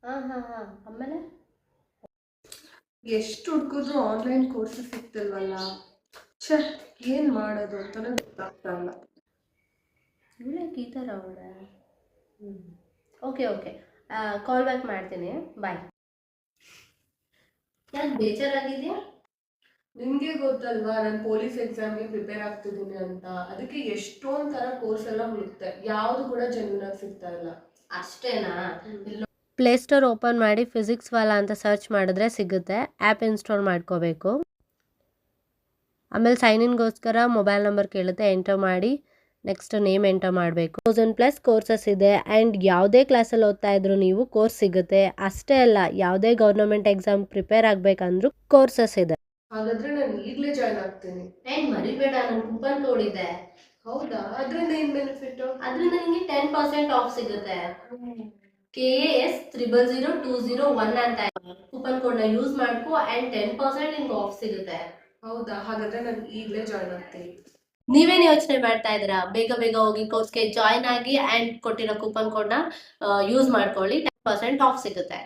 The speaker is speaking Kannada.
ಹಾಂ ಹಾಂ ಹಾಂ ಆಮೇಲೆ ಎಷ್ಟು ಹುಡುಕಿದ್ರು ಆನ್ಲೈನ್ ಕೋರ್ಸಸ್ ಸಿಗ್ತಿಲ್ವಲ್ಲ. ಛೇ, ಏನು ಮಾಡೋದು ಅಂತಲೇ ಗೊತ್ತಾಗ್ತಾ ಇಲ್ಲ. ಇವಳಕ್ಕೆ ಈ ಥರ ಅವಳೆ. ಓಕೆ ಓಕೆ, ಕಾಲ್ ಬ್ಯಾಕ್ ಮಾಡ್ತೀನಿ, ಬಾಯ್. ಯಾಕೆ ಬೇಜಾರಾಗಿದೆಯಾ? ನಿಮಗೆ ಗೊತ್ತಲ್ವಾ, ನಾನು ಪೊಲೀಸ್ ಎಕ್ಸಾಮ್ಗೆ ಪ್ರಿಪೇರ್ ಆಗ್ತಿದ್ದೀನಿ ಅಂತ. ಅದಕ್ಕೆ ಎಷ್ಟೊಂದು ಥರ ಕೋರ್ಸ್ ಎಲ್ಲ ಹುಡುಕ್ತೆ, ಯಾವುದು ಕೂಡ ಜೆನ್ಯೂನ್ ಆಗಿ ಸಿಗ್ತಾ ಇಲ್ಲ. ಅಷ್ಟೇನಾ? ಪ್ಲೇಸ್ಟೋರ್ ಓಪನ್ ಮಾಡಿ ಫಿಸಿಕ್ಸ್ ವಾಲಾ ಅಂತ ಸರ್ಚ್ ಮಾಡಿದ್ರೆ ಸಿಗುತ್ತೆ. ಆ್ಯಪ್ ಇನ್ಸ್ಟಾಲ್ ಮಾಡ್ಕೋಬೇಕು. ಆಮೇಲೆ ಸೈನ್ ಇನ್ಗೋಸ್ಕರ ಮೊಬೈಲ್ ನಂಬರ್ ಕೇಳುತ್ತೆ, ಎಂಟರ್ ಮಾಡಿ. ನೆಕ್ಸ್ಟ್ ನೇಮ್ ಎಂಟರ್ ಮಾಡಬೇಕು. 1000+ ಕೋರ್ಸಸ್ ಇದೆ ಆ್ಯಂಡ್ ಯಾವುದೇ ಕ್ಲಾಸಲ್ಲಿ ಓದ್ತಾ ಇದ್ರು ನೀವು ಕೋರ್ಸ್ ಸಿಗುತ್ತೆ. ಅಷ್ಟೇ ಅಲ್ಲ, ಯಾವುದೇ ಗೌರ್ಮೆಂಟ್ ಎಕ್ಸಾಮ್ ಪ್ರಿಪೇರ್ ಆಗಬೇಕಂದ್ರೂ ಕೋರ್ಸಸ್ ಇದೆ. ಹಾಗಾದ್ರೆ ನಾನು ಈಗಲೇ ಜಾಯ್ನ್ ಆಗ್ತೀನಿ. ಏನ್ ಮರಿಬೇಡ, ನನ್ನ ಕೂಪನ್ ಕೋಡ್ ಇದೆ. ಹೌದಾ? ಅದರಿಂದ ಏನು ಬೆನಿಫಿಟ್? ಅದರಿಂದ ನಿಮಗೆ 10% ಆಫ್ ಸಿಗುತ್ತೆ. KAS 000201 ಅಂತ ಕೂಪನ್ ಕೋಡ್ನ ಯೂಸ್ ಮಾಡ್ಕೊ ಆ್ಯಂಡ್ 10% ನಿಮ್ಗೆ ಆಫ್ ಸಿಗುತ್ತೆ. ಹೌದಾ? ಹಾಗಾದ್ರೆ ನಾನು ಈಗಲೇ ಜಾಯ್ನ್ ಆಗ್ತೀನಿ. ನೀವೇನು ಯೋಚನೆ ಮಾಡ್ತಾ ಇದ್ದೀರಾ? ಬೇಗ ಬೇಗ ಹೋಗಿ ಕೋರ್ಸ್ಗೆ ಜಾಯ್ನ್ ಆಗಿ ಆ್ಯಂಡ್ ಕೊಟ್ಟಿರೋ ಕೂಪನ್ ಕೋಡ್ನ ಯೂಸ್ ಮಾಡ್ಕೊಳ್ಳಿ, 10% ಆಫ್ ಸಿಗುತ್ತೆ.